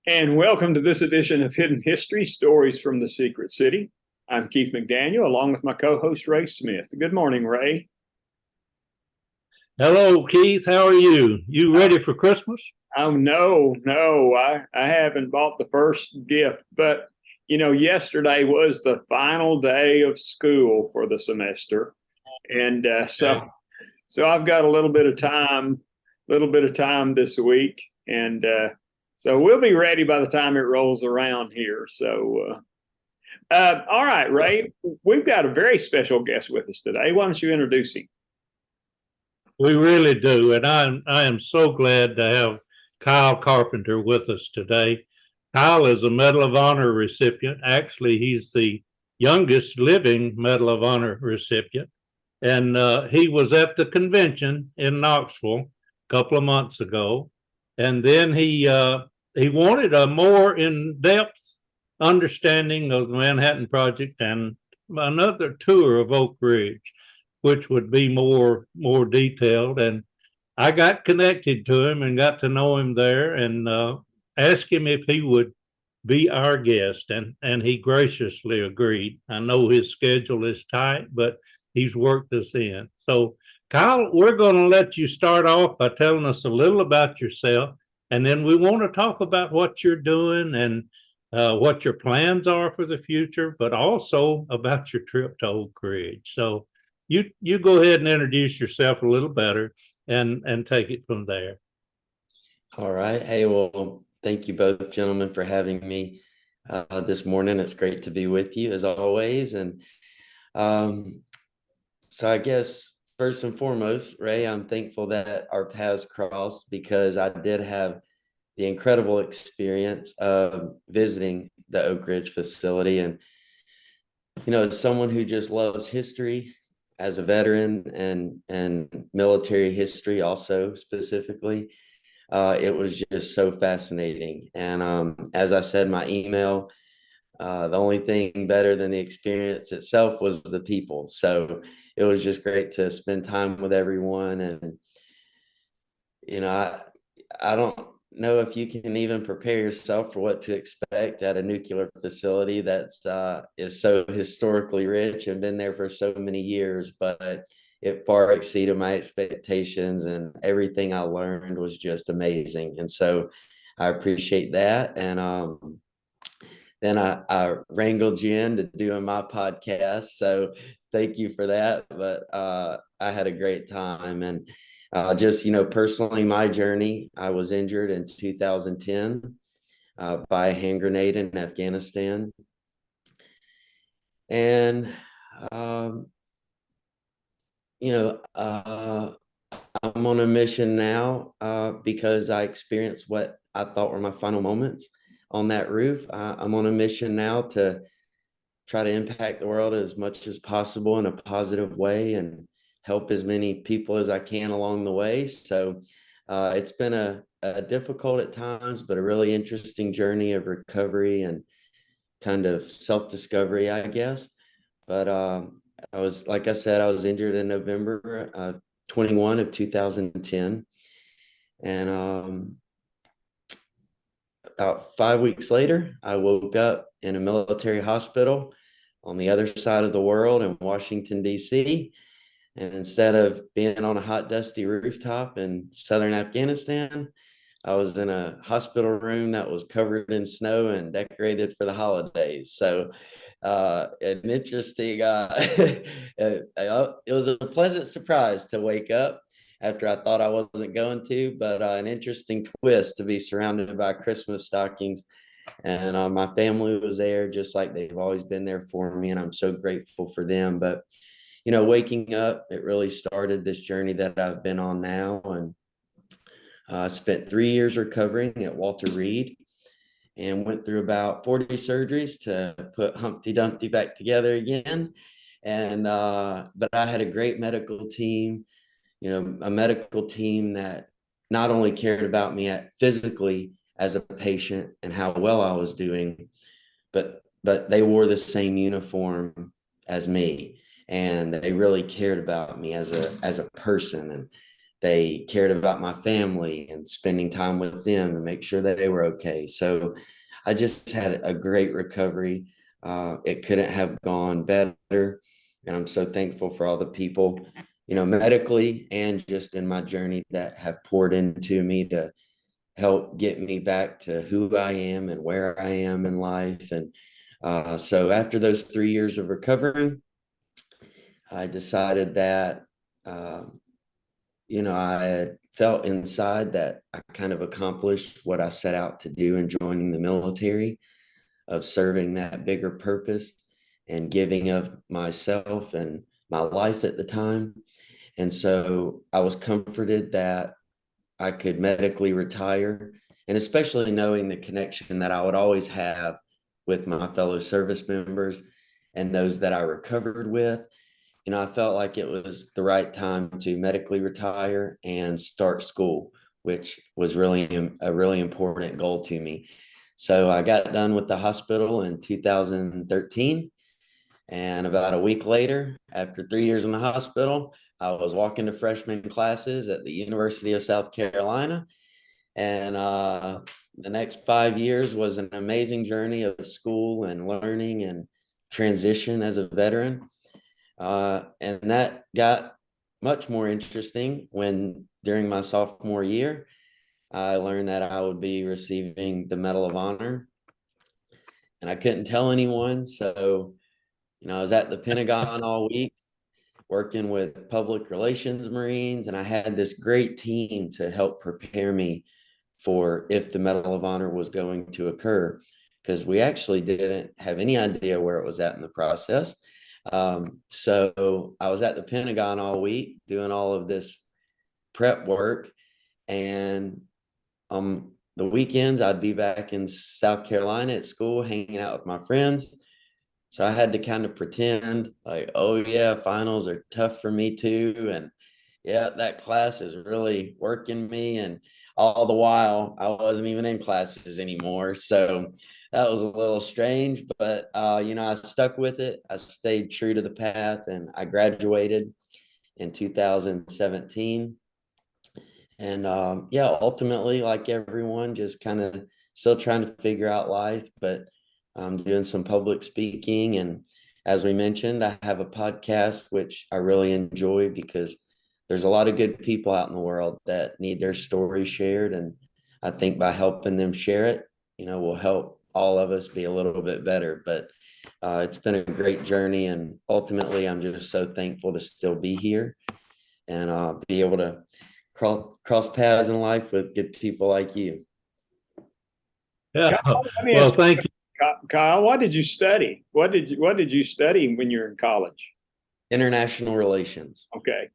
And welcome to this edition of Hidden History Stories from the Secret City. I'm Keith McDaniel, along with my co host, Ray Smith. Good morning, Ray. Hello, Keith. How are you? You Oh, ready for Christmas? oh no, I haven't bought the first gift, but yesterday was the final day of school for the semester. And Okay. so I've got a little bit of time this week. And so we'll be ready by the time it rolls around here. All right, Ray, we've got a very special guest with us today. Why don't you introduce him? We really do. And I am so glad to have Kyle Carpenter with us today. Kyle is a Medal of Honor recipient. Actually, he's the youngest living Medal of Honor recipient. And he was at the convention in Knoxville a couple of months ago. And then he wanted a more in-depth understanding of the Manhattan Project and another tour of Oak Ridge, which would be more detailed. And I got connected to him and got to know him there and asked him if he would be our guest, and he graciously agreed. I know his schedule is tight, but he's worked us in. So, Kyle, we're going to let you start off by telling us a little about yourself, and then we want to talk about what you're doing and what your plans are for the future, but also about your trip to Oak Ridge. So, you go ahead and introduce yourself a little better, and take it from there. All right. Hey, well, thank you both gentlemen for having me this morning. It's great to be with you as always. And um, so I guess first and foremost, Ray, I'm thankful that our paths crossed because I did have the incredible experience of visiting the Oak Ridge facility. And, as someone who just loves history as a veteran and military history also specifically, it was just so fascinating. And as I said in my email, the only thing better than the experience itself was the people. So it was just great to spend time with everyone. And, I don't know if you can even prepare yourself for what to expect at a nuclear facility that's is so historically rich and been there for so many years, but it far exceeded my expectations, and everything I learned was just amazing. And so I appreciate that. And then I wrangled you into doing my podcast. So thank you for that. But I had a great time. And just, personally, my journey, I was injured in 2010 by a hand grenade in Afghanistan. And, um, I'm on a mission now because I experienced what I thought were my final moments on that roof. I'm on a mission now to try to impact the world as much as possible in a positive way and help as many people as I can along the way. So it's been a difficult at times, but a really interesting journey of recovery and kind of self-discovery, I guess. But like I said, I was injured in November 21 of 2010. And about 5 weeks later, I woke up in a military hospital on the other side of the world in Washington, D.C. And instead of being on a hot, dusty rooftop in southern Afghanistan, I was in a hospital room that was covered in snow and decorated for the holidays. So an interesting, it was a pleasant surprise to wake up after I thought I wasn't going to, but an interesting twist to be surrounded by Christmas stockings. And my family was there just like they've always been there for me. And I'm so grateful for them. But, waking up, it really started this journey that I've been on now. And I spent 3 years recovering at Walter Reed and went through about 40 surgeries to put Humpty Dumpty back together again. And but I had a great medical team, a medical team that not only cared about me physically as a patient and how well I was doing, but they wore the same uniform as me, and they really cared about me as a person. And they cared about my family and spending time with them and make sure that they were okay. So I just had a great recovery. It couldn't have gone better. And I'm so thankful for all the people, medically and just in my journey that have poured into me to help get me back to who I am and where I am in life. And so after those 3 years of recovering, I decided that, I had felt inside that I kind of accomplished what I set out to do in joining the military, of serving that bigger purpose and giving of myself and my life at the time. And so I was comforted that I could medically retire, and especially knowing the connection that I would always have with my fellow service members and those that I recovered with. I felt like it was the right time to medically retire and start school, which was really a really important goal to me. So I got done with the hospital in 2013. And about a week later, after 3 years in the hospital, I was walking to freshman classes at the University of South Carolina. And the next 5 years was an amazing journey of school and learning and transition as a veteran. And that got much more interesting when during my sophomore year, I learned that I would be receiving the Medal of Honor. And I couldn't tell anyone. So, I was at the Pentagon all week working with public relations Marines, and I had this great team to help prepare me for if the Medal of Honor was going to occur, because we actually didn't have any idea where it was at in the process. So I was at the Pentagon all week doing all of this prep work, and the weekends I'd be back in South Carolina at school hanging out with my friends. So I had to kind of pretend like, oh yeah, finals are tough for me too. And yeah, that class is really working me. And all the while I wasn't even in classes anymore. So that was a little strange, but I stuck with it. I stayed true to the path, and I graduated in 2017. And ultimately, like everyone, just kind of still trying to figure out life, but I'm doing some public speaking. And as we mentioned, I have a podcast, which I really enjoy because there's a lot of good people out in the world that need their story shared. And I think by helping them share it, will help all of us be a little bit better. But it's been a great journey. And ultimately, I'm just so thankful to still be here and be able to cross paths in life with good people like you. Yeah. Kyle, let me Well, ask thank you. Kyle, what did you study? What did you study when you were in college? International relations. Okay.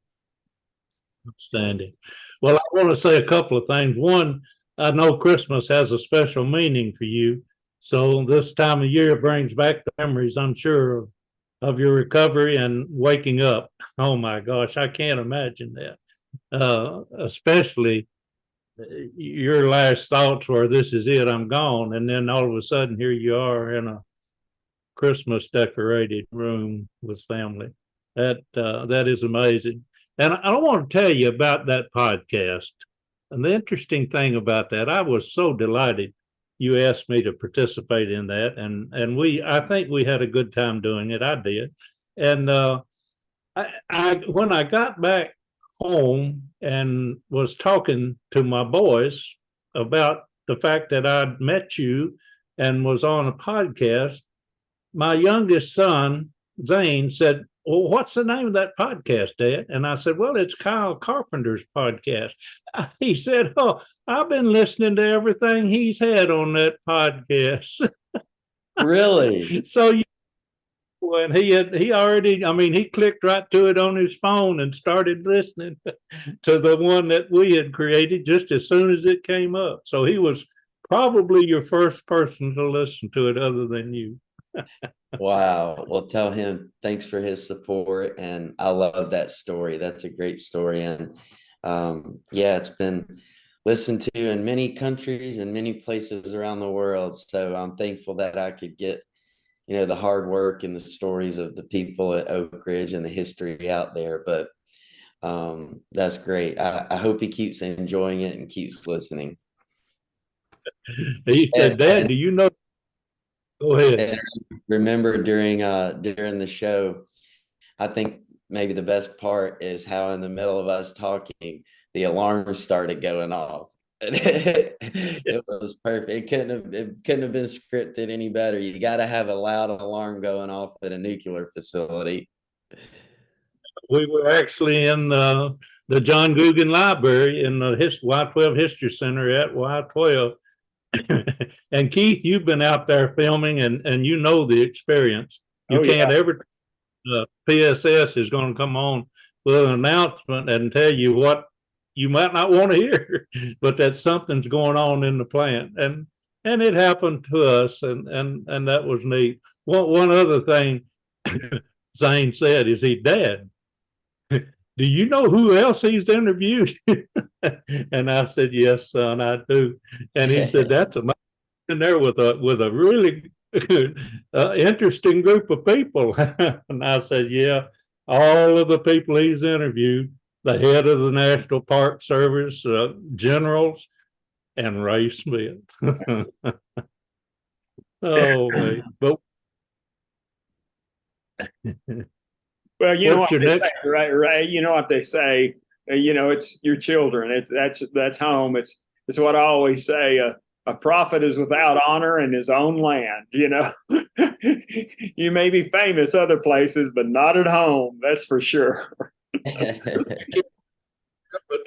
Outstanding. Well, I want to say a couple of things. One, I know Christmas has a special meaning for you. So this time of year brings back memories, I'm sure, of your recovery and waking up. Oh my gosh, I can't imagine that. Especially your last thoughts were, this is it, I'm gone. And then all of a sudden, here you are in a Christmas decorated room with family. That is amazing. And I want to tell you about that podcast. And the interesting thing about that, I was so delighted you asked me to participate in that. And I think we had a good time doing it. I did. And when I got back home and was talking to my boys about the fact that I'd met you and was on a podcast, my youngest son, Zane, said, well, what's the name of that podcast, Dad? And I said, well, it's Kyle Carpenter's podcast. He said, oh, I've been listening to everything he's had on that podcast. Really? So when he already, I mean, he clicked right to it on his phone and started listening to the one that we had created just as soon as it came up. So he was probably your first person to listen to it other than you. Wow. Well, tell him thanks for his support. And I love that story. That's a great story. And it's been listened to in many countries and many places around the world. So I'm thankful that I could get, the hard work and the stories of the people at Oak Ridge and the history out there. But That's great. I hope he keeps enjoying it and keeps listening. He said, Dad, And, do you know? Go ahead. and remember during the show, I think maybe the best part is how in the middle of us talking, the alarms started going off. And it was perfect. It couldn't have been scripted any better. You got to have a loud alarm going off at a nuclear facility. We were actually in the John Guggen Library in the Y12 History Center at Y12. And Keith, you've been out there filming and you know the experience. You Oh can't yeah. ever, PSS is going to come on with an announcement and tell you what you might not want to hear, but that something's going on in the plant. And it happened to us, and that was neat. One other thing Zane said is, Dad, do you know who else he's interviewed? And I said, yes, son, I do. And he said, that's amazing. In there with a really interesting group of people. And I said, yeah, all of the people he's interviewed, the head of the National Park Service, generals, and Ray Smith. Oh, man. But Well, you know what's what your they next? say, right? Right. You know what they say. You know, it's your children. That's home. It's what I always say. A prophet is without honor in his own land. You know, you may be famous other places, but not at home. That's for sure. I'll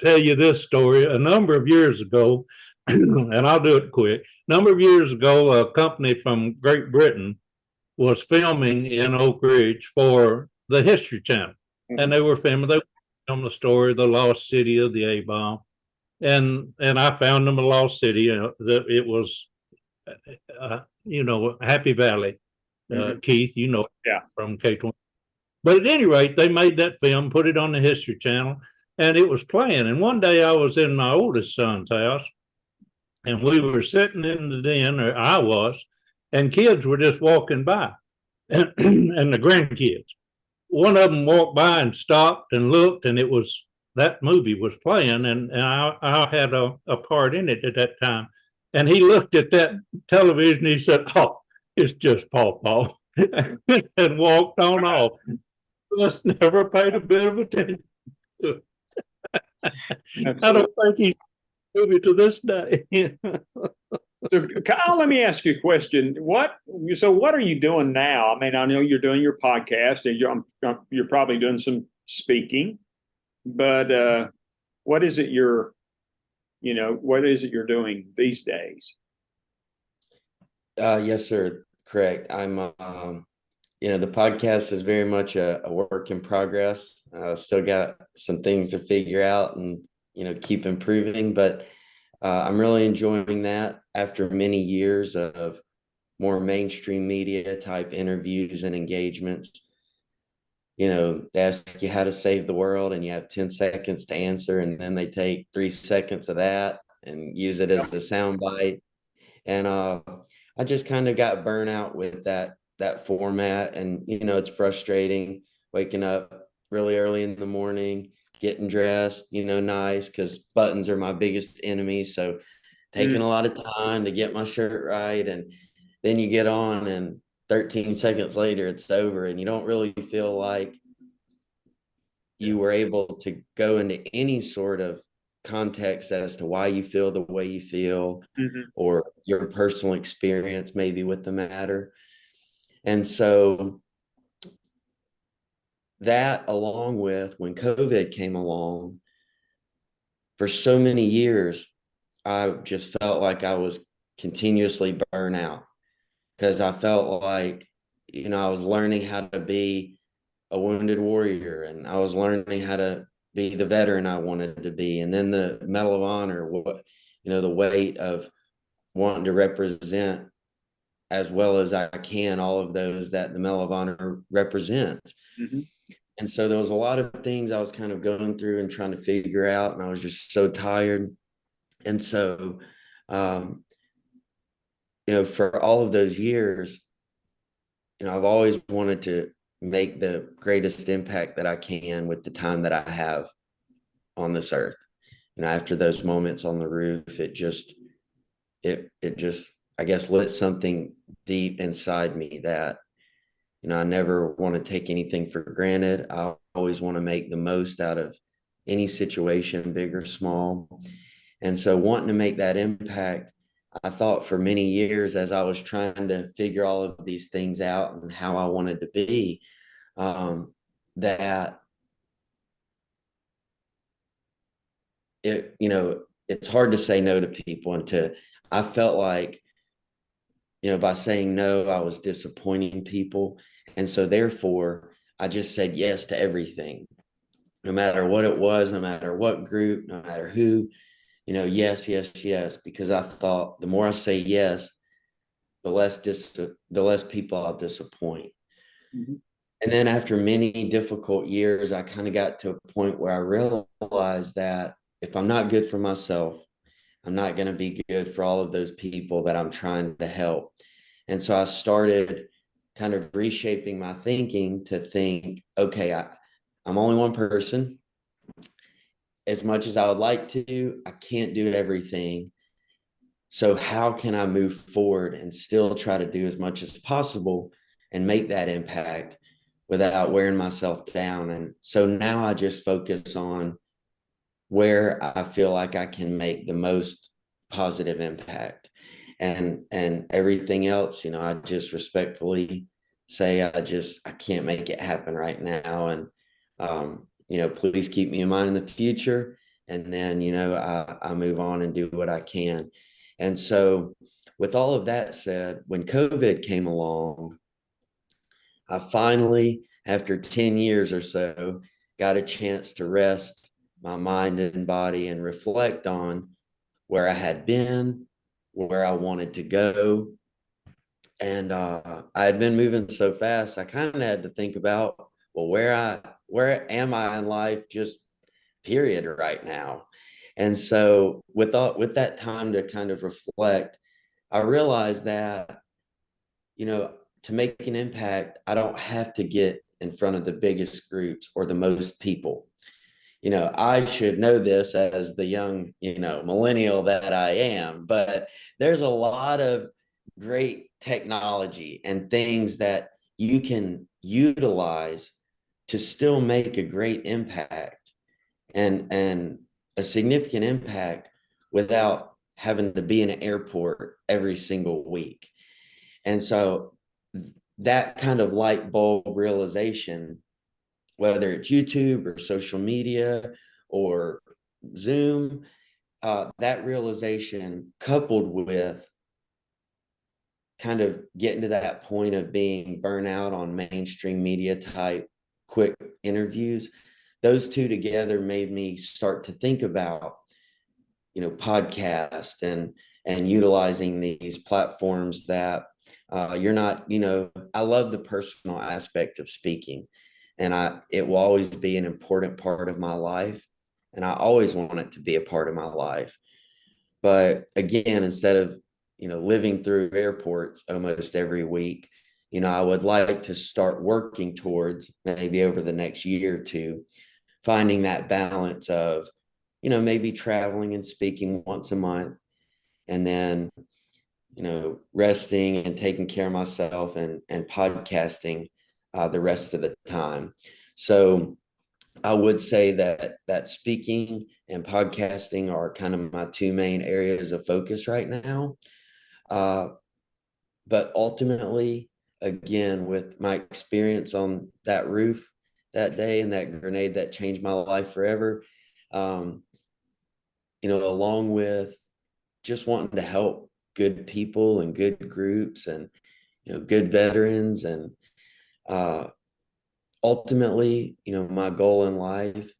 tell you this story. A number of years ago, and I'll do it quick. A number of years ago, a company from Great Britain was filming in Oak Ridge for the History Channel, and they were filming the story of the lost city of the A-bomb, and I found them a lost city. That it was, Happy Valley. Keith, Yeah. from K20. But at any rate, they made that film, put it on the History Channel, and it was playing. And one day I was in my oldest son's house, and we were sitting in the den, or I was, and kids were just walking by, and the grandkids. One of them walked by and stopped and looked, and that movie was playing, and I had a part in it at that time. And he looked at that television, he said, "Oh, it's just Paw Paw," and walked on off. Just never paid a bit of attention to it. I don't think he's movie to this day. So, Kyle, let me ask you a question. What are you doing now? I mean, I know you're doing your podcast, and you're probably doing some speaking, but what is it you're doing these days? Yes, sir. Correct. I'm, the podcast is very much a work in progress. Still got some things to figure out and, keep improving, but I'm really enjoying that after many years of more mainstream media type interviews and engagements. They ask you how to save the world and you have 10 seconds to answer, and then they take 3 seconds of that and use it as a soundbite. And I just kind of got burnt out with that format, and it's frustrating waking up really early in the morning, getting dressed, nice, because buttons are my biggest enemy. So taking a lot of time to get my shirt right, and then you get on and 13 seconds later it's over, and you don't really feel like you were able to go into any sort of context as to why you feel the way you feel, or your personal experience maybe with the matter. And so that, along with when COVID came along, for so many years, I just felt like I was continuously burnt out, because I felt like, I was learning how to be a wounded warrior, and I was learning how to be the veteran I wanted to be. And then the Medal of Honor, the weight of wanting to represent as well as I can all of those that the Medal of Honor represents. And so there was a lot of things I was kind of going through and trying to figure out, and I was just so tired. And so, for all of those years, I've always wanted to make the greatest impact that I can with the time that I have. on this earth. After those moments on the roof, it just, I guess, lit something deep inside me that, I never want to take anything for granted. I always want to make the most out of any situation, big or small. And so wanting to make that impact, I thought for many years as I was trying to figure all of these things out and how I wanted to be, that it's hard to say no to people, and I felt like, by saying no, I was disappointing people. And so therefore I just said yes to everything, no matter what it was, no matter what group, no matter who, yes, yes, yes, because I thought the more I say yes, the less people I'll disappoint. Mm-hmm. And then after many difficult years, I kind of got to a point where I realized that if I'm not good for myself, I'm not going to be good for all of those people that I'm trying to help. And so I started kind of reshaping my thinking to think, okay, I'm only one person. As much as I would like to, I can't do everything. So how can I move forward and still try to do as much as possible and make that impact without wearing myself down? And so now I just focus on where I feel like I can make the most positive impact, and everything else, I just respectfully say, I can't make it happen right now. And, please keep me in mind in the future. And then, I move on and do what I can. And so with all of that said, when COVID came along, I finally, after 10 years or so, got a chance to rest my mind and body and reflect on where I had been, where I wanted to go. And I had been moving so fast, I kind of had to think about, well, where am I in life, just period, right now. And so with that time to kind of reflect, I realized that, to make an impact, I don't have to get in front of the biggest groups or the most people. I should know this as the young, millennial that I am, but there's a lot of great technology and things that you can utilize to still make a great impact and a significant impact without having to be in an airport every single week. And so that kind of light bulb realization, whether it's YouTube or social media or Zoom, that realization coupled with kind of getting to that point of being burnout on mainstream media type quick interviews, those two together made me start to think about, podcast and utilizing these platforms that you're not, I love the personal aspect of speaking, and it will always be an important part of my life, and I always want it to be a part of my life. But again, instead of, living through airports almost every week, I would like to start working towards, maybe over the next year or two, finding that balance of, maybe traveling and speaking once a month, and then, resting and taking care of myself and podcasting the rest of the time. So I would say that speaking and podcasting are kind of my two main areas of focus right now. But ultimately, again, with my experience on that roof that day and that grenade that changed my life forever, along with just wanting to help good people and good groups and, good veterans. And ultimately, my goal in life,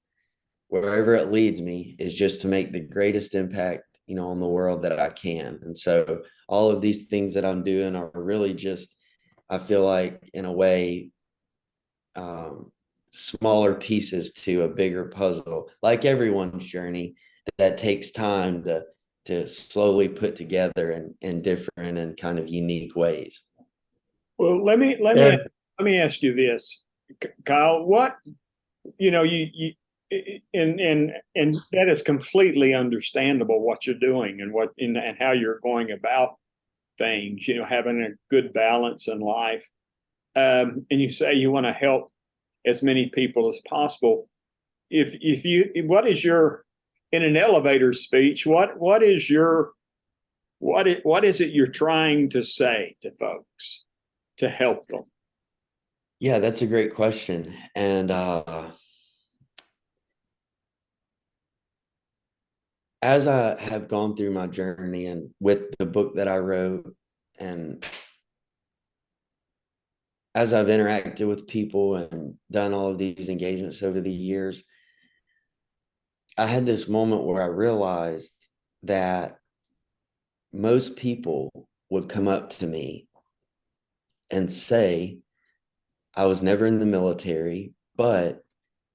wherever it leads me, is just to make the greatest impact, on the world that I can. And so all of these things that I'm doing are really just, I feel like, in a way, smaller pieces to a bigger puzzle, like everyone's journey that takes time to slowly put together in different and kind of unique ways. Well, let me ask you this, Kyle. What, you and that is completely understandable what you're doing and how you're going about things, having a good balance in life. And you say you want to help as many people as possible. What is your, in an elevator speech, what is it you're trying to say to folks to help them? Yeah, that's a great question. And as I have gone through my journey and with the book that I wrote, and as I've interacted with people and done all of these engagements over the years, I had this moment where I realized that most people would come up to me and say, I was never in the military, and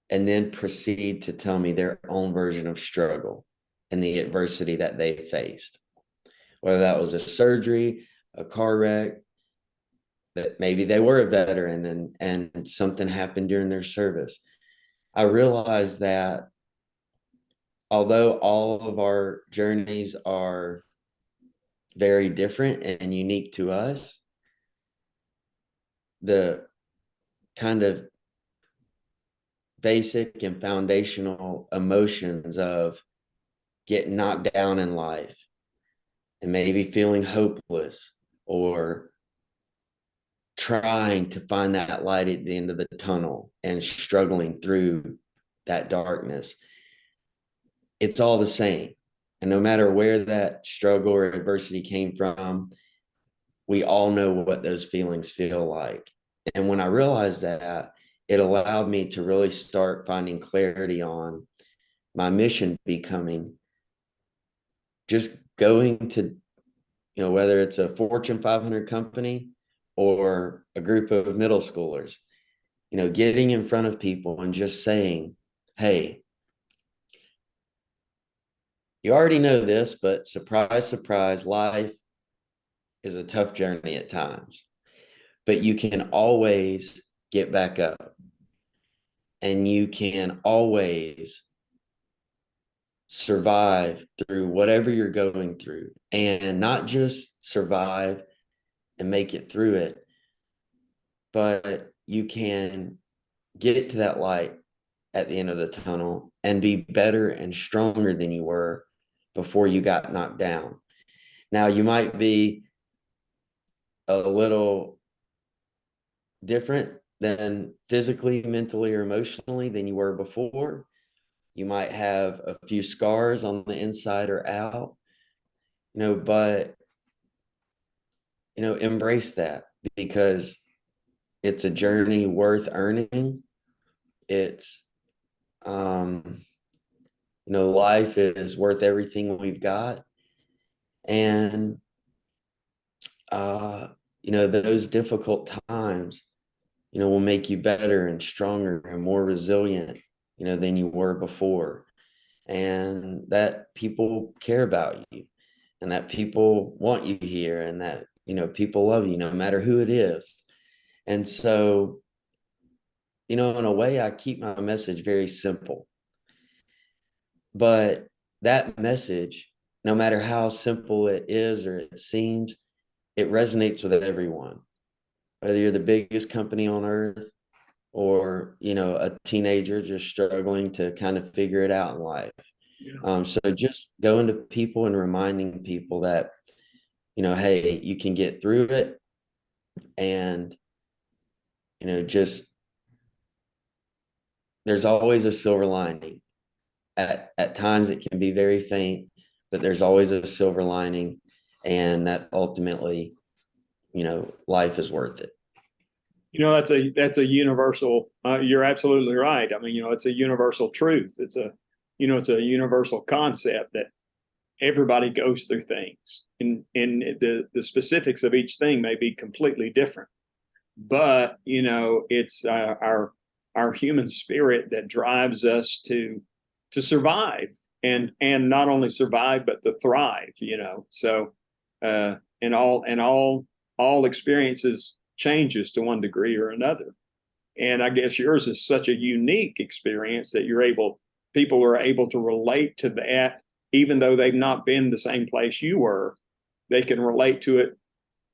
then proceed to tell me their own version of struggle and the adversity that they faced, whether that was a surgery, a car wreck, that maybe they were a veteran and something happened during their service. I realized that although all of our journeys are very different and unique to us, the kind of basic and foundational emotions of getting knocked down in life and maybe feeling hopeless or trying to find that light at the end of the tunnel and struggling through that darkness, it's all the same. And no matter where that struggle or adversity came from, we all know what those feelings feel like. And when I realized that, it allowed me to really start finding clarity on my mission becoming just going to, whether it's a Fortune 500 company or a group of middle schoolers, getting in front of people and just saying, hey, you already know this, but surprise, surprise, life is a tough journey at times, but you can always get back up and you can always survive through whatever you're going through, and not just survive and make it through it, but you can get to that light at the end of the tunnel and be better and stronger than you were before you got knocked down. Now, you might be a little different than physically, mentally, or emotionally than you were before. You might have a few scars on the inside or out, but, embrace that, because it's a journey worth earning. It's, life is worth everything we've got. And, those difficult times, will make you better and stronger and more resilient, than you were before. And that people care about you and that people want you here and that, people love you no matter who it is. And so, in a way, I keep my message very simple. But that message, no matter how simple it is or it seems, it resonates with everyone, whether you're the biggest company on earth or, a teenager just struggling to kind of figure it out in life. Yeah. So just going to people and reminding people that, hey, you can get through it. And, just there's always a silver lining. At times it can be very faint, but there's always a silver lining, and that ultimately, life is worth it. That's a universal. You're absolutely right. I mean, it's a universal truth. It's a universal concept that everybody goes through things, and the specifics of each thing may be completely different. But it's our human spirit that drives us to survive, and not only survive but to thrive. So and all experiences changes to one degree or another. And I guess yours is such a unique experience that you're able people are able to relate to that, even though they've not been the same place you were. They can relate to it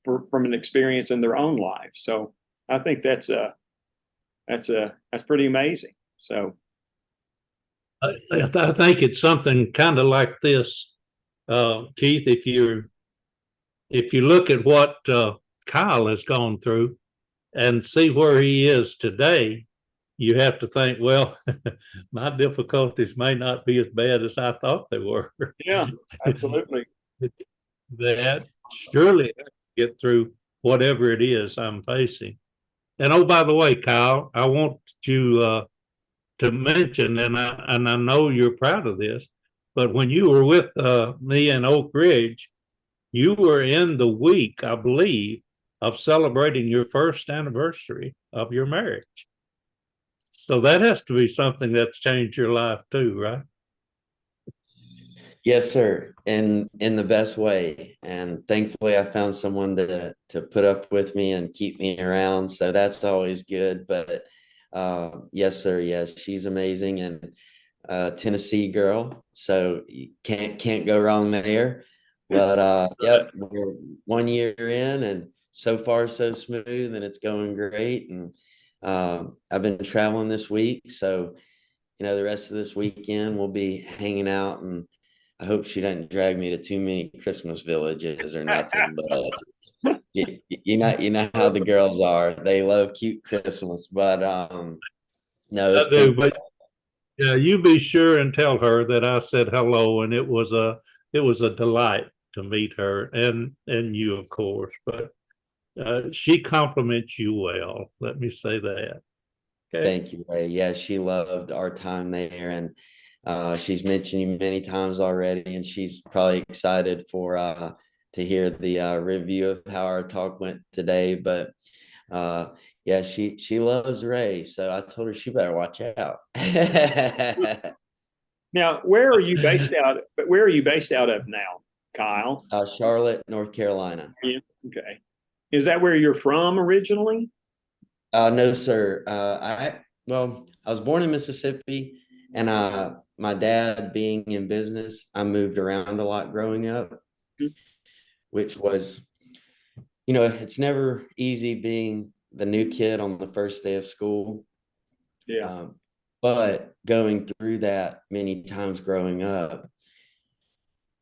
from an experience in their own life. So I think that's pretty amazing. So I think it's something kind of like this, Keith. If you look at what Kyle has gone through and see where he is today, you have to think, well, my difficulties may not be as bad as I thought they were. yeah, absolutely. That surely get through whatever it is I'm facing. And oh, by the way, Kyle, I want you to mention, and I know you're proud of this, but when you were with me in Oak Ridge, you were in the week, I believe, of celebrating your first anniversary of your marriage. So that has to be something that's changed your life too, right? Yes, sir. And in the best way. And thankfully I found someone to put up with me and keep me around. So that's always good. But yes, sir. Yes, she's amazing. And Tennessee girl. So you can't go wrong there. But yep, we're 1 year in and so far so smooth and it's going great. And I've been traveling this week. So, the rest of this weekend we'll be hanging out and I hope she doesn't drag me to too many Christmas villages or nothing, but you know how the girls are. They love cute Christmas, but no, it's I do, been but yeah, you be sure and tell her that I said hello, and it was a delight to meet her and you, of course. But she compliments you well. Let me say that. Okay. thank you, Ray. Yeah, she loved our time there, and she's mentioned you many times already, and she's probably excited for to hear the review of how our talk went today. But yeah, she loves Ray, so I told her she better watch out. Now, where are you based out? Where are you based out of now, Kyle? Charlotte, North Carolina. Yeah. Okay. Is that where you're from originally? No, sir. I was born in Mississippi, and my dad being in business, I moved around a lot growing up, which was, it's never easy being the new kid on the first day of school. Yeah. But going through that many times growing up,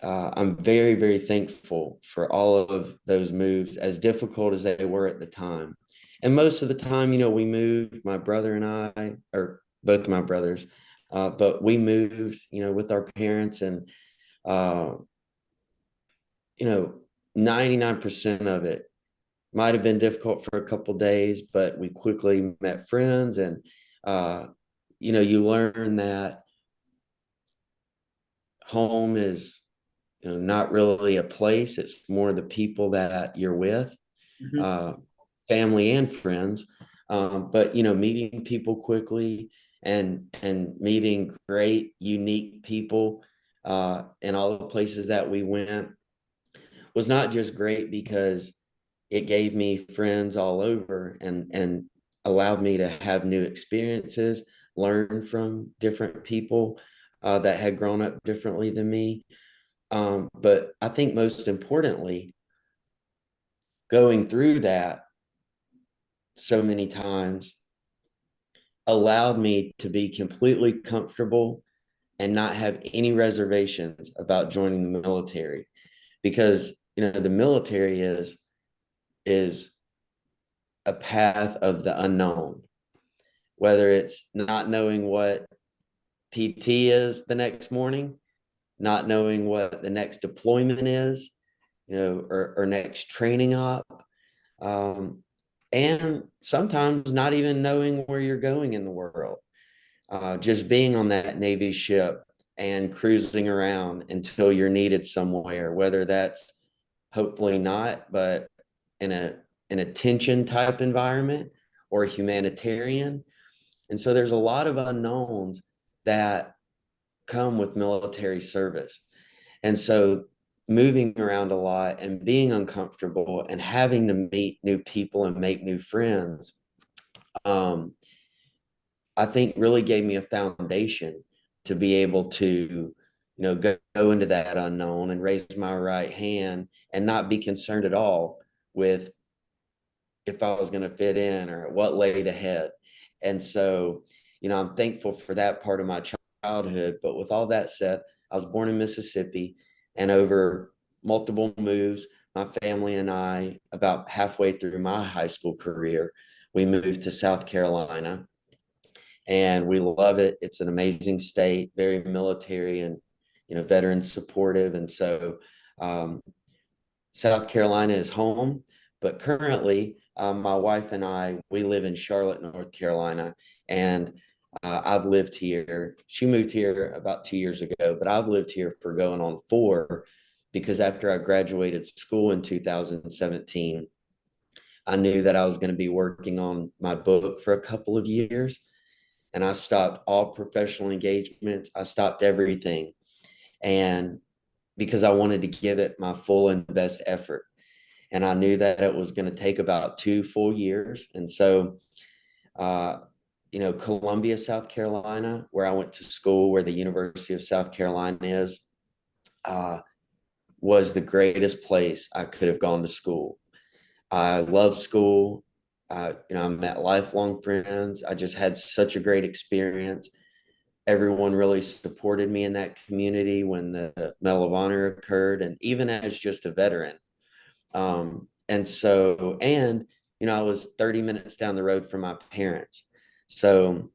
I'm very, very thankful for all of those moves, as difficult as they were at the time. And most of the time, we moved, my brother and I, or both of my brothers, but we moved, with our parents, and, uh, 99% of it might have been difficult for a couple of days, but we quickly met friends, and, you learn that home is, not really a place. It's more the people that you're with, Mm-hmm. family and friends. But meeting people quickly and meeting great, unique people in all the places that we went was not just great because it gave me friends all over and allowed me to have new experiences, learn from different people that had grown up differently than me. But I think most importantly, going through that so many times allowed me to be completely comfortable and not have any reservations about joining the military, because the military is a path of the unknown, whether it's not knowing what PT is the next morning, not knowing what the next deployment is, or next training op. And sometimes not even knowing where you're going in the world. Just being on that Navy ship and cruising around until you're needed somewhere, whether that's hopefully not, but in a tension type environment or humanitarian. And so there's a lot of unknowns that come with military service. And so moving around a lot and being uncomfortable and having to meet new people and make new friends, I think really gave me a foundation to be able to, go into that unknown and raise my right hand and not be concerned at all with if I was going to fit in or what laid ahead. And so, I'm thankful for that part of my childhood. But with all that said, I was born in Mississippi, and over multiple moves, my family and I, about halfway through my high school career, we moved to South Carolina, and we love it. It's an amazing state, very military and, veteran supportive. And so, South Carolina is home, but currently, my wife and I, we live in Charlotte, North Carolina, and I've lived here. She moved here about 2 years ago, but I've lived here for going on 4, because after I graduated school in 2017, I knew that I was going to be working on my book for a couple of years, and I stopped all professional engagements. I stopped everything, and because I wanted to give it my full and best effort. And I knew that it was going to take about 2 full years. And so, Columbia, South Carolina, where I went to school, where the University of South Carolina is, was the greatest place I could have gone to school. I love school. I met lifelong friends. I just had such a great experience. Everyone really supported me in that community when the Medal of Honor occurred, and even as just a veteran. I was 30 minutes down the road from my parents. So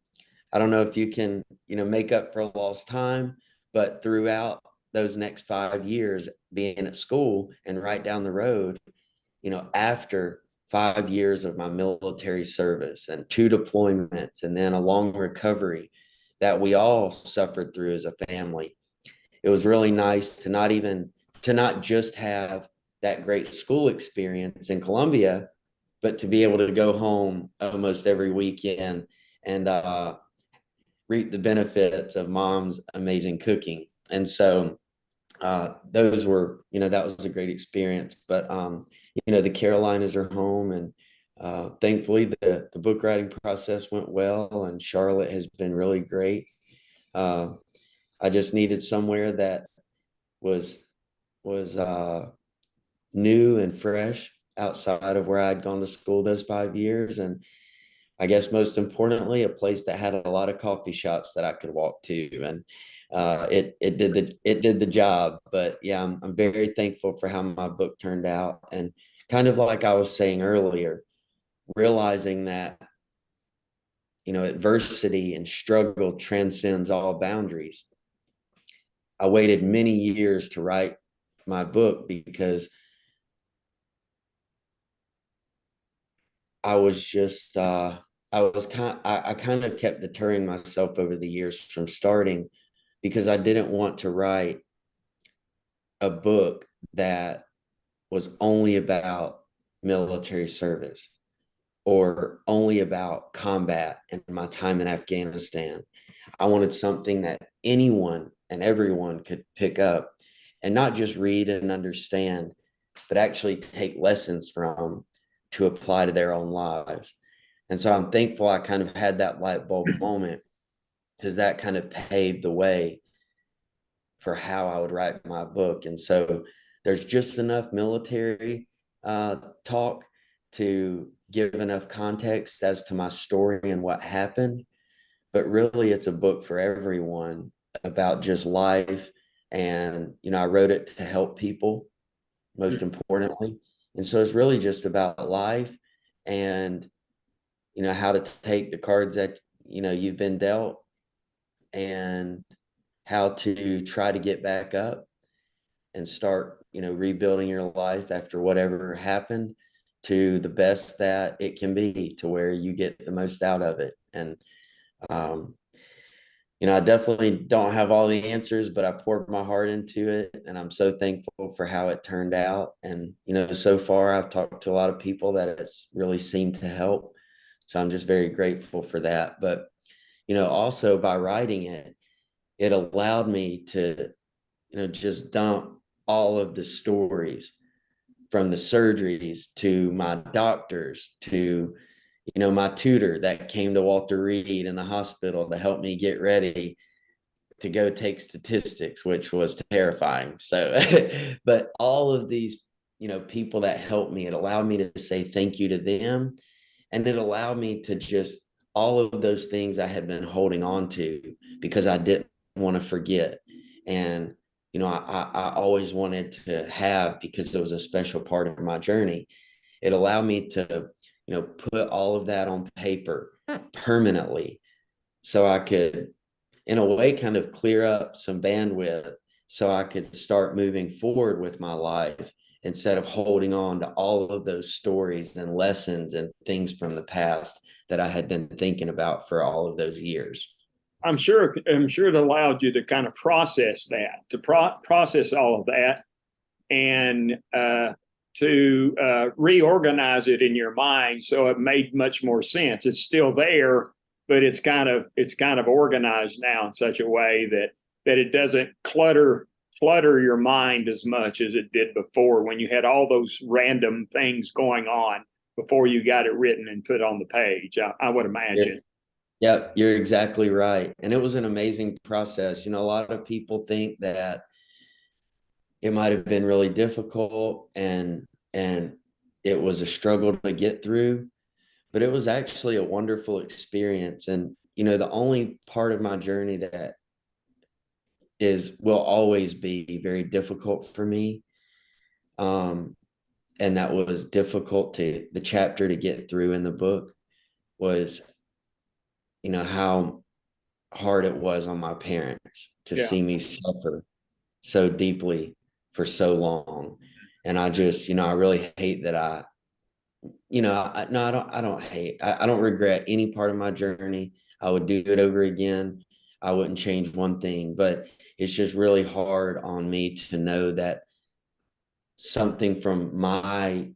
I don't know if you can, make up for lost time, but throughout those next 5 years being at school and right down the road, after 5 years of my military service and 2 deployments and then a long recovery that we all suffered through as a family, it was really nice to not just have that great school experience in Columbia, but to be able to go home almost every weekend and reap the benefits of mom's amazing cooking. And so that was a great experience. But the Carolinas are home, and thankfully the book writing process went well, and Charlotte has been really great. I just needed somewhere that was new and fresh outside of where I'd gone to school those 5 years. And I guess most importantly, a place that had a lot of coffee shops that I could walk to. And it did the job. But yeah, I'm very thankful for how my book turned out. And kind of like I was saying earlier, realizing that, adversity and struggle transcends all boundaries. I waited many years to write my book because I was just I kind of kept deterring myself over the years from starting, because I didn't want to write a book that was only about military service or only about combat and my time in Afghanistan. I wanted something that anyone and everyone could pick up and not just read and understand, but actually take lessons from to apply to their own lives. And so I'm thankful I kind of had that light bulb moment, because that kind of paved the way for how I would write my book. And so there's just enough military talk to give enough context as to my story and what happened. But really, it's a book for everyone about just life. And, I wrote it to help people, most importantly. And so it's really just about life and, how to take the cards that, you've been dealt, and how to try to get back up and start, rebuilding your life after whatever happened to the best that it can be, to where you get the most out of it. And, I definitely don't have all the answers, but I poured my heart into it, and I'm so thankful for how it turned out. And, so far I've talked to a lot of people that it's really seemed to help. So I'm just very grateful for that. But, also by writing it, it allowed me to, just dump all of the stories, from the surgeries to my doctors to, my tutor that came to Walter Reed in the hospital to help me get ready. to go take statistics, which was terrifying. So, but all of these, people that helped me, it allowed me to say thank you to them. And it allowed me to just all of those things I had been holding on to because I didn't want to forget. And, I always wanted to have, because it was a special part of my journey. It allowed me to, put all of that on paper permanently so I could, in a way, kind of clear up some bandwidth so I could start moving forward with my life instead of holding on to all of those stories and lessons and things from the past that I had been thinking about for all of those years. I'm sure it allowed you to kind of process that, to process all of that, and to reorganize it in your mind so it made much more sense. It's still there, but it's kind of organized now in such a way that it doesn't clutter your mind as much as it did before, when you had all those random things going on before you got it written and put on the page. I would imagine. Yeah, you're exactly right. And it was an amazing process. A lot of people think that it might have been really difficult and it was a struggle to get through, but it was actually a wonderful experience. And the only part of my journey that will always be very difficult for me, and that was difficult to the chapter to get through in the book, was how hard it was on my parents to see me suffer so deeply for so long. And I just, I really hate that I don't regret any part of my journey. I would do it over again. I wouldn't change one thing, but it's just really hard on me to know that something from my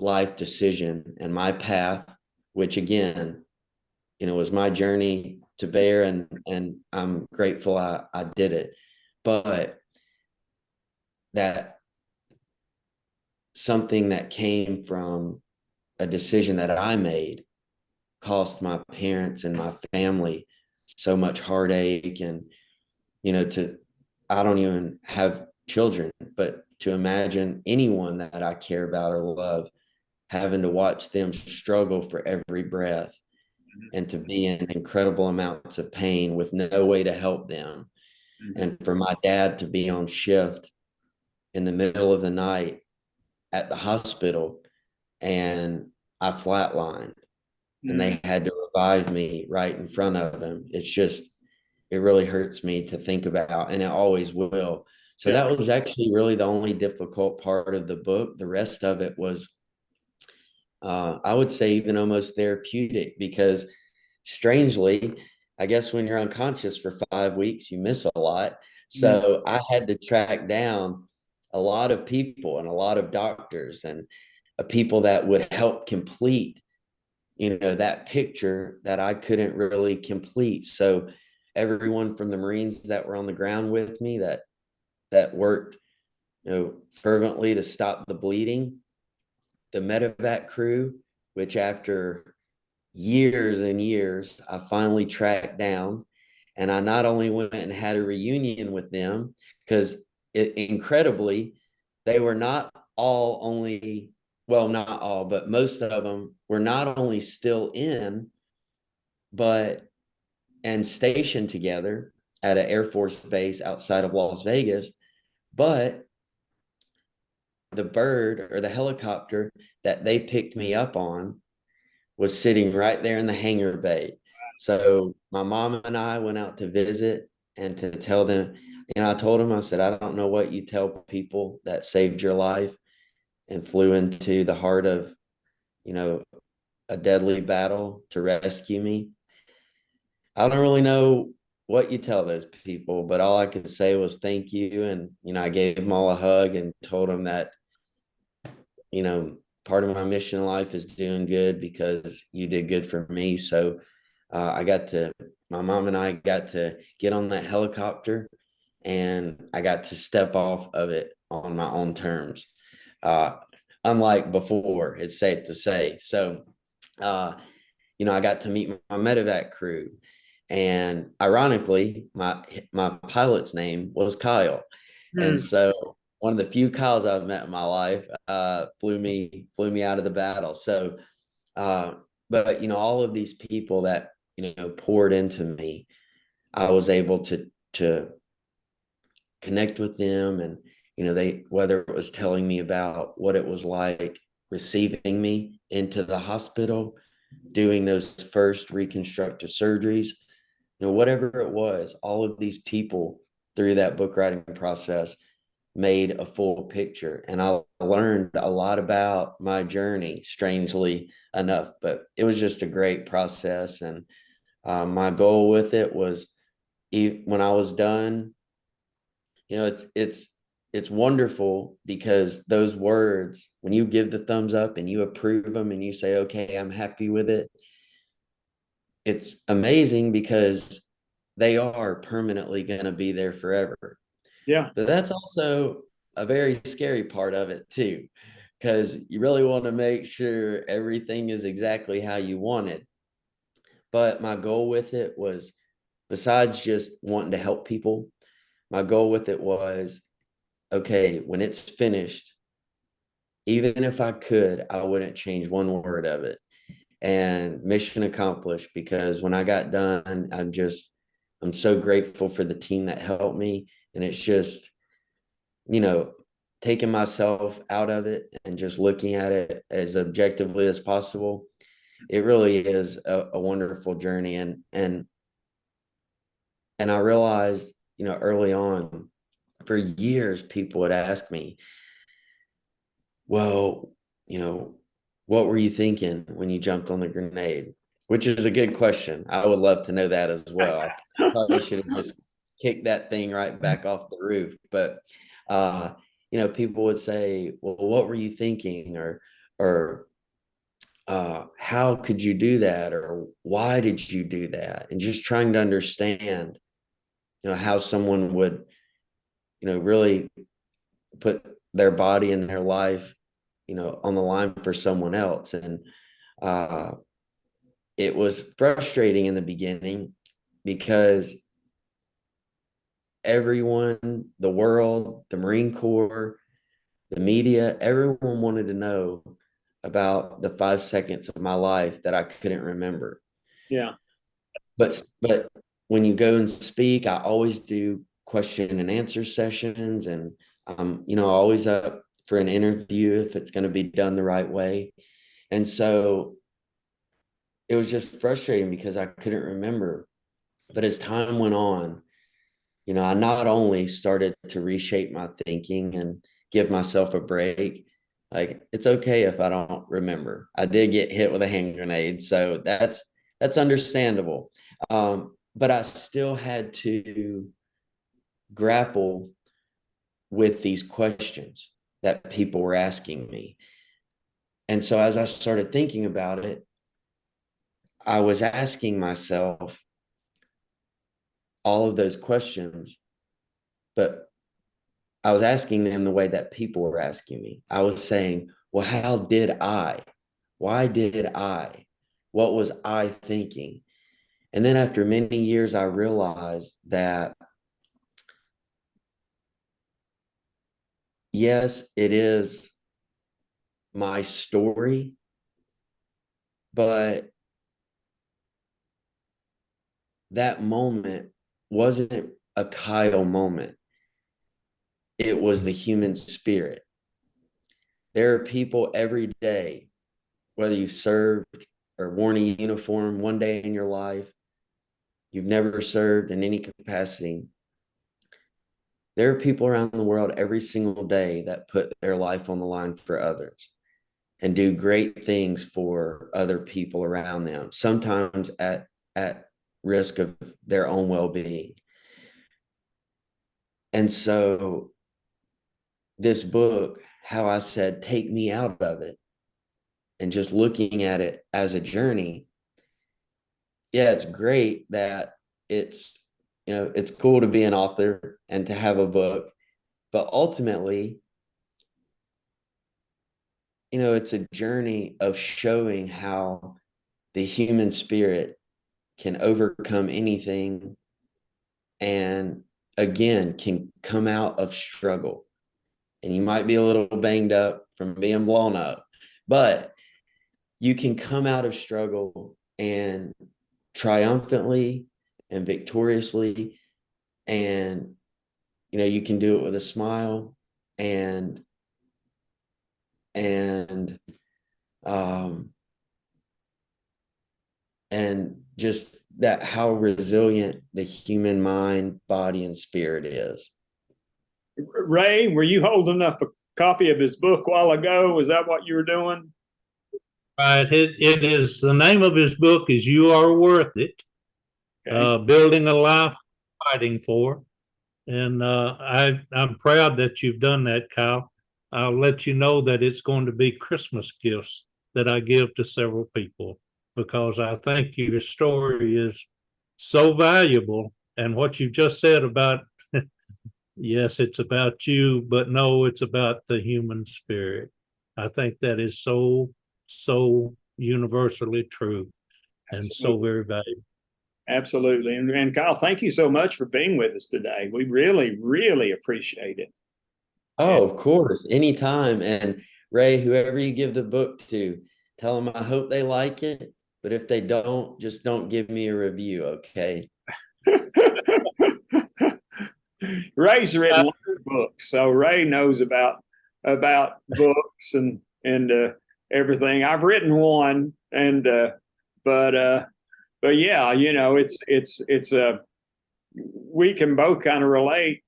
life decision and my path, which again, was my journey to bear, and I'm grateful I did it, but that something that came from a decision that I made cost my parents and my family so much heartache. And, I don't even have children, but to imagine anyone that I care about or love having to watch them struggle for every breath and to be in incredible amounts of pain with no way to help them. And for my dad to be on shift in the middle of the night at the hospital, and I flatlined and they had to revive me right in front of him. It really hurts me to think about, and it always will. So that was actually really the only difficult part of the book. The rest of it was, I would say, even almost therapeutic, because strangely, I guess when you're unconscious for 5 weeks, you miss a lot. So I had to track down a lot of people and a lot of doctors and people that would help complete, that picture that I couldn't really complete. So everyone from the Marines that were on the ground with me that worked, fervently to stop the bleeding, the medevac crew, which after years and years, I finally tracked down, and I not only went and had a reunion with them, because incredibly, they were not all only, well, not all, but most of them were not only still in, and stationed together at an Air Force base outside of Las Vegas, but the bird or the helicopter that they picked me up on was sitting right there in the hangar bay. So my mom and I went out to visit and to tell them, I told them, I said, I don't know what you tell people that saved your life and flew into the heart of, a deadly battle to rescue me. I don't really know what you tell those people, but all I could say was thank you. And, I gave them all a hug and told them that, part of my mission in life is doing good because you did good for me. So my mom and I got to get on that helicopter, and I got to step off of it on my own terms. Unlike before, it's safe to say. So, I got to meet my medevac crew, And ironically, my pilot's name was Kyle. And so one of the few Kyles I've met in my life flew me out of the battle. So but all of these people that poured into me, I was able to connect with them. And they, whether it was telling me about what it was like receiving me into the hospital, doing those first reconstructive surgeries, whatever it was, all of these people through that book writing process made a full picture. And I learned a lot about my journey, strangely enough, but it was just a great process. And my goal with it was, when I was done, it's wonderful, because those words, when you give the thumbs up and you approve them and you say, okay, I'm happy with it, it's amazing, because they are permanently going to be there forever. Yeah. But that's also a very scary part of it too, because you really want to make sure everything is exactly how you want it. But my goal with it was, besides just wanting to help people, my goal with it was, okay, when it's finished, even if I could, I wouldn't change one word of it. And mission accomplished, because when I got done, I'm so grateful for the team that helped me. And it's just, taking myself out of it and just looking at it as objectively as possible. It really is a wonderful journey. And I realized, early on, for years, people would ask me, well, what were you thinking when you jumped on the grenade? Which is a good question. I would love to know that as well. I probably should have just kicked that thing right back off the roof. But people would say, well, what were you thinking? Or how could you do that? Or why did you do that? And just trying to understand, how someone would, really put their body and their life, on the line for someone else. And it was frustrating in the beginning, because everyone, the world, the Marine Corps, the media, everyone wanted to know about the 5 seconds of my life that I couldn't remember. Yeah. But when you go and speak, I always do question and answer sessions, and always up for an interview if it's going to be done the right way. And so it was just frustrating, because I couldn't remember. But as time went on, I not only started to reshape my thinking and give myself a break. Like, it's okay if I don't remember. I did get hit with a hand grenade, so that's understandable. But I still had to grapple with these questions that people were asking me. And so as I started thinking about it, I was asking myself all of those questions, but I was asking them the way that people were asking me. I was saying, well, how did I? Why did I? What was I thinking? And then after many years, I realized that, yes, it is my story, but that moment wasn't a Kyle moment. It was the human spirit. There are people every day, whether you served or worn a uniform one day in your life, you've never served in any capacity. There are people around the world every single day that put their life on the line for others and do great things for other people around them, sometimes at risk of their own well-being. And so this book, how I said, take me out of it, and just looking at it as a journey. Yeah, it's great that it's, it's cool to be an author and to have a book, but ultimately, it's a journey of showing how the human spirit can overcome anything, and again, can come out of struggle. And you might be a little banged up from being blown up, but you can come out of struggle and triumphantly and victoriously, and you can do it with a smile, and and um and just that, how resilient the human mind, body, and spirit is. Ray, were you holding up a copy of his book a while ago? Was that what you were doing? Right. It is, the name of his book is You Are Worth It. Okay. Building a Life Fighting For. And I'm proud that you've done that, Kyle. I'll let you know that it's going to be Christmas gifts that I give to several people, because I think your story is so valuable. And what you just said about, yes, it's about you, but no, it's about the human spirit. I think that is so universally true and so Absolutely. very valuable. Absolutely. And Kyle, thank you so much for being with us today. We really, really appreciate it. Oh, of course, anytime. And Ray, whoever you give the book to, tell them I hope they like it. But if they don't, just don't give me a review, okay? Ray's written lots of books, so Ray knows about books and everything. I've written one, and but yeah, it's we can both kind of relate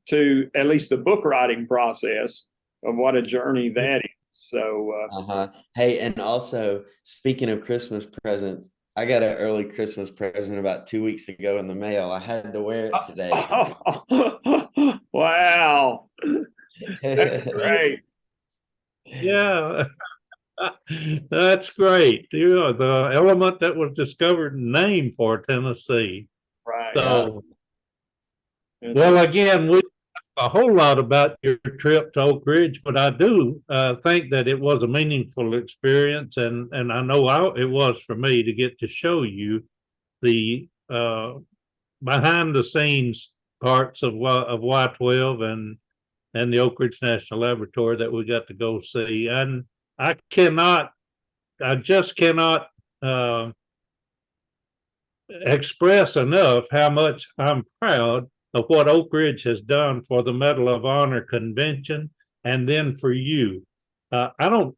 to at least the book writing process of what a journey that is. So Hey, and also, speaking of Christmas presents, I got an early Christmas present about 2 weeks ago in the mail. I had to wear it today. wow, that's great. Yeah, that's great. The element that was discovered and named for Tennessee. Right. Yeah. So, well, again, we a whole lot about your trip to Oak Ridge, but I do think that it was a meaningful experience, and I know it was for me to get to show you the behind the scenes parts of Y12 and the Oak Ridge National Laboratory that we got to go see. And I just cannot express enough how much I'm proud of what Oak Ridge has done for the Medal of Honor convention, and then for you. I don't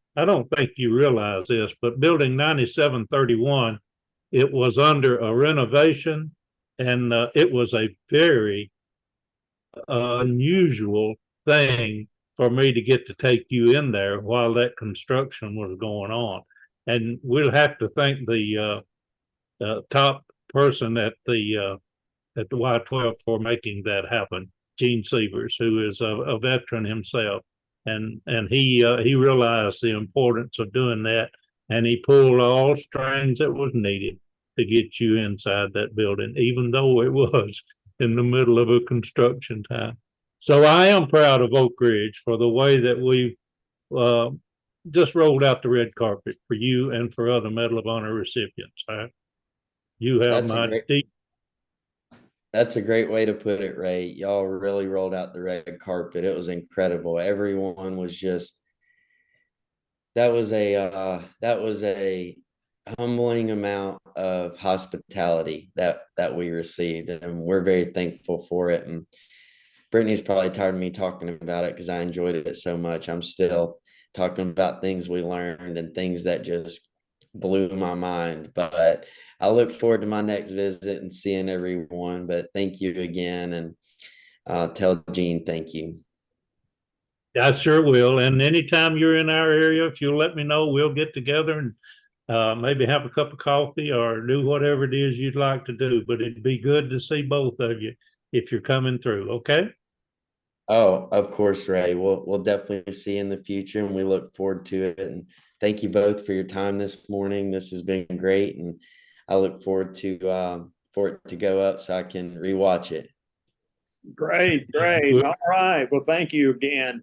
think you realize this, but Building 9731, it was under a renovation, and it was a very unusual thing for me to get to take you in there while that construction was going on. And we'll have to thank the top person at the Y12 for making that happen, Gene Sievers, who is a veteran himself, and he realized the importance of doing that, and he pulled all strings that was needed to get you inside that building, even though it was in the middle of a construction time. So I am proud of Oak Ridge for the way that we uh, just rolled out the red carpet for you and for other Medal of Honor recipients. You have That's a my great deep. that's a great way to put it, Ray. Y'all really rolled out the red carpet. It was incredible. Everyone was just, that was a humbling amount of hospitality that we received, and we're very thankful for it. And Brittany's probably tired of me talking about it because I enjoyed it so much. I'm still talking about things we learned and things that just blew my mind. But I look forward to my next visit and seeing everyone. But thank you again, and tell Gene thank you. I sure will. And anytime you're in our area, if you'll let me know, we'll get together and maybe have a cup of coffee or do whatever it is you'd like to do. But it'd be good to see both of you if you're coming through. Okay. Oh, of course, Ray. We'll definitely see you in the future, and we look forward to it. And thank you both for your time this morning. This has been great, and I look forward to for it to go up so I can rewatch it. Great, great. All right. Well, thank you again.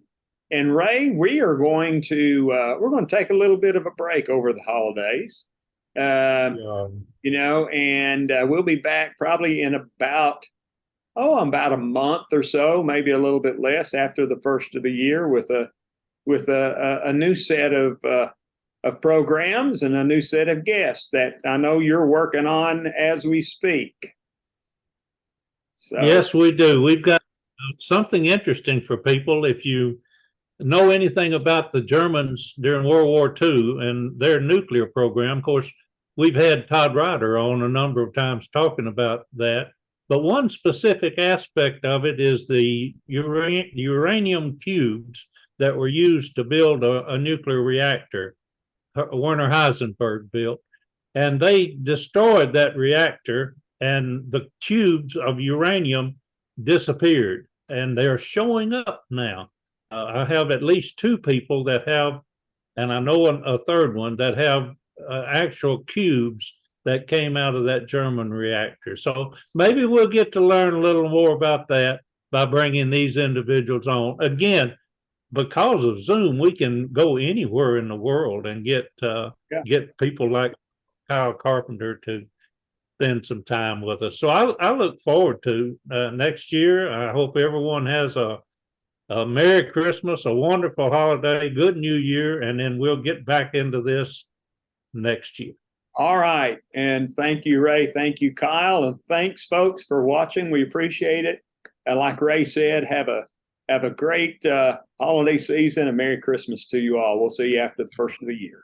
And Ray, we're going to take a little bit of a break over the holidays. And we'll be back probably in about a month or so, maybe a little bit less after the first of the year with a new set of programs and a new set of guests that I know you're working on as we speak. So. Yes, we do. We've got something interesting for people. If you know anything about the Germans during World War II and their nuclear program, of course, we've had Todd Ryder on a number of times talking about that. But one specific aspect of it is the uranium cubes that were used to build a nuclear reactor, Werner Heisenberg built. And they destroyed that reactor, and the cubes of uranium disappeared, and they're showing up now. I have at least 2 people that have, and I know a third one that have actual cubes that came out of that German reactor. So maybe we'll get to learn a little more about that by bringing these individuals on. Again, because of Zoom, we can go anywhere in the world and get people like Kyle Carpenter to spend some time with us. So I look forward to next year. I hope everyone has a Merry Christmas, a wonderful holiday, good New Year, and then we'll get back into this next year. All right. And thank you, Ray. Thank you, Kyle. And thanks, folks, for watching. We appreciate it. And like Ray said, have a great holiday season and Merry Christmas to you all. We'll see you after the first of the year.